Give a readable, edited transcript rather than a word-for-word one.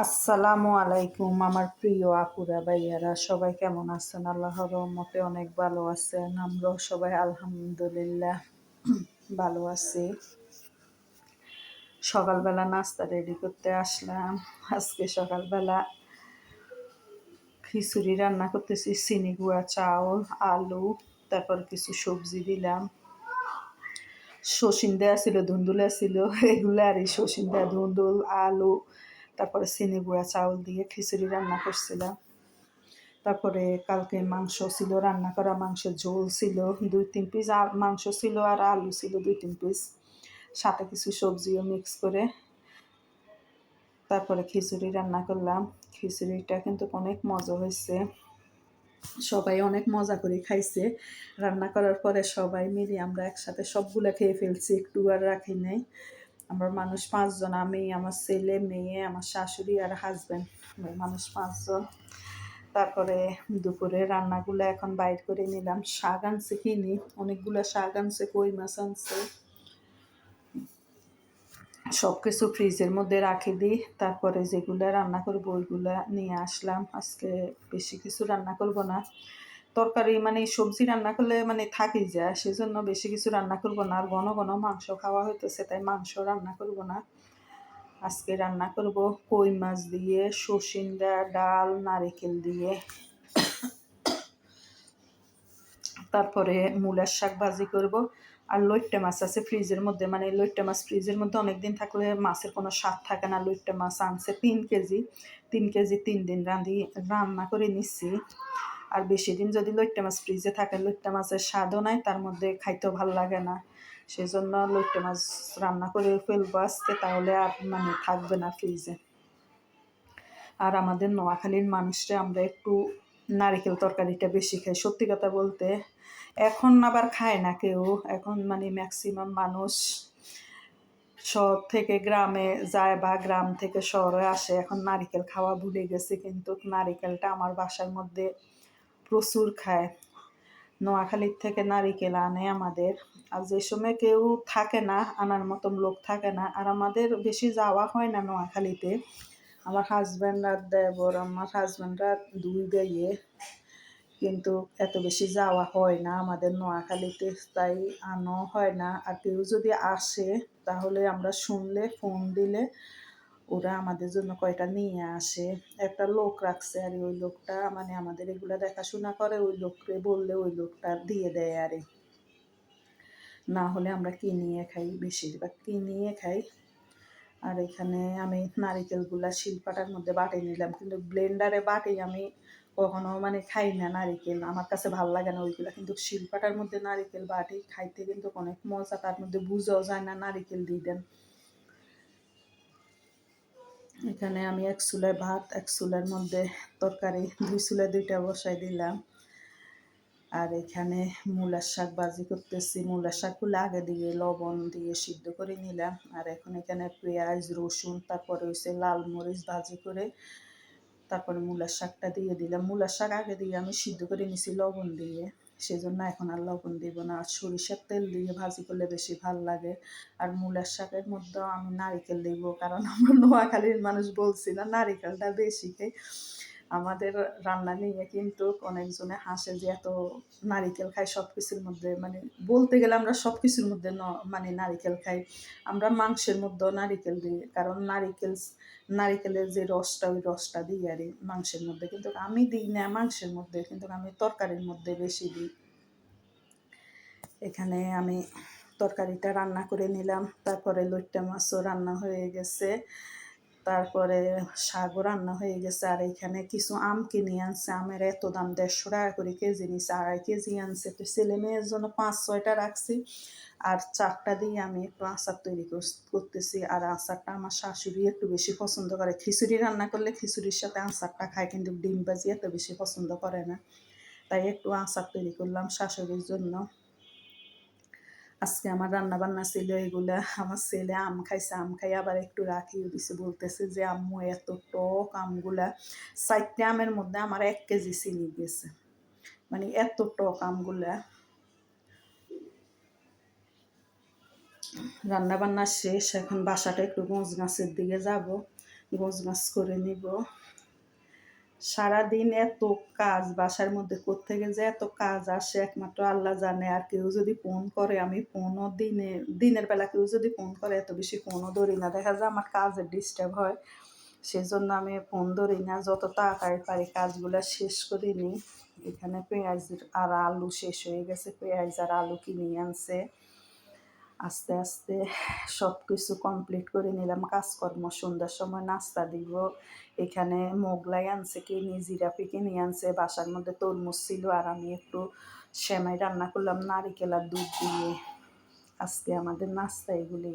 আসসালামু আলাইকুম আমার প্রিয় আপুরা ভাইয়ারা, সবাই কেমন আছেন? আল্লাহর রহমতে অনেক ভালো আছেন। আমরাও সবাই আলহামদুলিল্লাহ ভালো আছি। সকালবেলা নাস্তা রেডি করতে আসলাম। আজকে সকালবেলা খিচুড়ি রান্না করতেছি, চিনি গুঁড়া চাউল, আলু, তারপর কিছু সবজি দিলাম। সসিন দেওয়া ছিল, ধুন্দুলা ছিল, এগুলো আর এই সসিন দেওয়া ধুন্দুল, আলু, তারপরে চিনি গুঁড়া চাউল দিয়ে খিচুড়ি রান্না করছিলাম। তারপরে কালকে মাংস ছিল, রান্না করা মাংসের ঝোল ছিল 2-3 পিস, আর মাংস ছিল আর আলু ছিল 2-3 পিস, সাথে কিছু সবজিও মিক্স করে তারপরে খিচুড়ি রান্না করলাম। খিচুড়িটা কিন্তু অনেক মজা হয়েছে, সবাই অনেক মজা করে খাইছে। রান্না করার পরে সবাই মিলে আমরা একসাথে সবগুলো খেয়ে ফেলছি, একটু আর রাখি নাই। আমরা মানুষ 5 জন, আমি, আমার ছেলে, মেয়ে, আমার শাশুড়ি আর হাজব্যান্ড, মানুষ 5 জন। তারপরে দুপুরে রান্নাগুলো এখন বাইর করে নিলাম। শাক আনছে কিনি, অনেকগুলো শাক আনছে, কই মাছ আনছে, সব কিছু ফ্রিজের মধ্যে রাখি দিই। তারপরে যেগুলো রান্না করবো ওইগুলা নিয়ে আসলাম। আজকে বেশি কিছু রান্না করব না, তরকারি মানে সবজি রান্না করলে মানে থাকি যায়, সেজন্য বেশি কিছু রান্না করব না। আর ঘন ঘন মাংস খাওয়া হইতেছে, তাই মাংস রান্না করব না। আজকে রান্না করব কই মাছ দিয়ে সসিন্দা ডাল, নারিকেল দিয়ে, তারপরে মূলার শাক ভাজি করব। আর লইট্টা মাছ আছে ফ্রিজের মধ্যে, মানে লইট্টা মাছ ফ্রিজের মধ্যে অনেকদিন থাকলে মাছের কোনো স্বাদ থাকে না। লইট্টা মাছ আনছে 3 কেজি, 3 কেজি 3 দিন রান্না করে নিচ্ছি। আর বেশি দিন যদি লইট্টা মাছ ফ্রিজে থাকে, লইট্টা মাছের স্বাদও নাই, তার মধ্যে খাইতেও ভালো লাগে না। সেজন্য লইট্টা মাছ রান্না করে ফেলবো আজকে, তাহলে আর মানে থাকবে না ফ্রিজে। আর আমাদের নোয়াখালীর মানুষরা আমরা একটু নারিকেল তরকারিটা বেশি খাই, সত্যি কথা বলতে। এখন আবার খায় না কেউ, এখন মানে ম্যাক্সিমাম মানুষ শহর থেকে গ্রামে যায় বা গ্রাম থেকে শহরে আসে, এখন নারিকেল খাওয়া ভুলে গেছে। কিন্তু নারিকেলটা আমার বাসার মধ্যে প্রচুর খায়। নোয়াখালীর থেকে নারিকেল আনে আমাদের। আর যে সময় কেউ থাকে না, আনার মতন লোক থাকে না, আর আমাদের বেশি যাওয়া হয় না নোয়াখালীতে। আমার হাজব্যান্ড আর দেবর, আমার হাজব্যান্ডরা 2 ভাইয়ে, কিন্তু এত বেশি যাওয়া হয় না আমাদের নোয়াখালীতে, তাই আনাও হয় না। আর কেউ যদি আসে তাহলে আমরা শুনলে ফোন দিলে ওরা আমাদের জন্য কয়টা নিয়ে আসে। একটা লোক রাখছে, আর ওই লোকটা মানে আমাদের এগুলা দেখাশোনা করে, ওই লোককে বললে ওই লোকটা দিয়ে দেয়। আরে না হলে আমরা কিনিয়ে খাই, বেশিরভাগ কিনিয়ে খাই। আর এখানে আমি নারিকেলগুলা শিলপাটার মধ্যে বাটি নিলাম, কিন্তু ব্লেন্ডারে বাটি আমি কখনো মানে খাই না নারিকেল, আমার কাছে ভালো লাগে না ওইগুলা। কিন্তু শিলপাটার মধ্যে নারিকেল বাটি খাইতে কিন্তু অনেক মজা, তার মধ্যে বুঝাও যায় না নারিকেল দিয়ে দেন। এখানে আমি 1 চুলায় ভাত, 1 চুলার মধ্যে তরকারি, 2 চুলায় 2টা বসাই দিলাম। আর এখানে মূলার শাক ভাজি করতেছি। মূলার শাকগুলো আগে দিয়ে লবণ দিয়ে সিদ্ধ করে নিলাম। আর এখন এখানে পেঁয়াজ, রসুন, তারপরে হচ্ছে লাল মরিচ ভাজি করে তারপরে মূলার শাকটা দিয়ে দিলাম। মূলার শাক আগে দিয়ে আমি সিদ্ধ করে নিছি লবণ দিয়ে, সেজন্য এখন আর লবণ দিব না। আর সরিষার তেল দিয়ে ভাজি করলে বেশি ভাল লাগে। আর মূলার শাকের মধ্যেও আমি নারিকেল দিব, কারণ আমরা নোয়াখালীর মানুষ বলছি না, নারিকেলটা বেশি খাই। আমাদের রান্না নিয়ে কিন্তু অনেকজনে হাসে যে এত নারিকেল খাই সব কিছুর মধ্যে, মানে বলতে গেলে আমরা সব কিছুর মধ্যে মানে নারিকেল খাই। আমরা মাংসের মধ্যেও নারিকেল দিই, কারণ নারিকেলের যে রসটা, ওই রসটা দিই আর মাংসের মধ্যে। কিন্তু আমি দিই না মাংসের মধ্যে, কিন্তু আমি তরকারির মধ্যে বেশি দিই। এখানে আমি তরকারিটা রান্না করে নিলাম। তারপরে লইট্টা মাছও রান্না হয়ে গেছে, তারপরে শাকও রান্না হয়ে গেছে। আর এখানে কিছু আম কিনে আনছে, আমের এত দাম, 150 টাকা করে কেজি নিচ্ছে, 2.5 কেজি আনছে। তো ছেলে মেয়ের জন্য 5-6টা রাখছি, আর 4টা দিয়ে আমি একটু আচার তৈরি করতেছি। আর আচারটা আমার শাশুড়ি একটু বেশি পছন্দ করে, খিচুড়ি রান্না করলে খিচুড়ির সাথে আচারটা খায়, কিন্তু ডিম ভাজি এত বেশি পছন্দ করে না, তাই একটু আচার তৈরি করলাম শাশুড়ির জন্য। আজকে আমার রান্না বান্না ছিল এগুলা। আমার ছেলে আম খাইছে, আম খাই আবার একটু রাখিও দিছে, বলতেছে যে আম্মু এত টক আমগুলা। 4টা আমের মধ্যে আমার 1 কেজি চিনি গেছে, মানে এত টক আমগুলা। রান্না বান্না শেষ, এখন বাসাটা একটু গাছের দিকে যাব। গোছগাছ করে নিব। সারাদিন এত কাজ বাসার মধ্যে কোত্থেকে যে এত কাজ আসে একমাত্র আল্লাহ জানে। আর কেউ যদি ফোন করে, আমি ফোনও দিনের বেলা কেউ যদি ফোন করে এত বেশি ফোনও ধরি না, দেখা যায় আমার কাজের ডিস্টার্ব হয়, সেজন্য আমি ফোন ধরি না। যত তাড়াতাড়ি পারি কাজগুলো শেষ করে নিই। এখানে পেঁয়াজ আর আলু শেষ হয়ে গেছে, পেঁয়াজ আর আলু কিনে আনছে। আস্তে আস্তে সব কিছু কমপ্লিট করে নিলাম কাজকর্ম। সন্ধ্যার সময় নাস্তা দিব। এখানে মোগলাই আনছে কিনে, জিলাপি কিনে আনছে, বাসার মধ্যে তরমুজ ছিল, আর আমি একটু সেমাই রান্না করলাম নারিকেল আর দুধ দিয়ে। আজকে আমাদের নাস্তা এগুলি।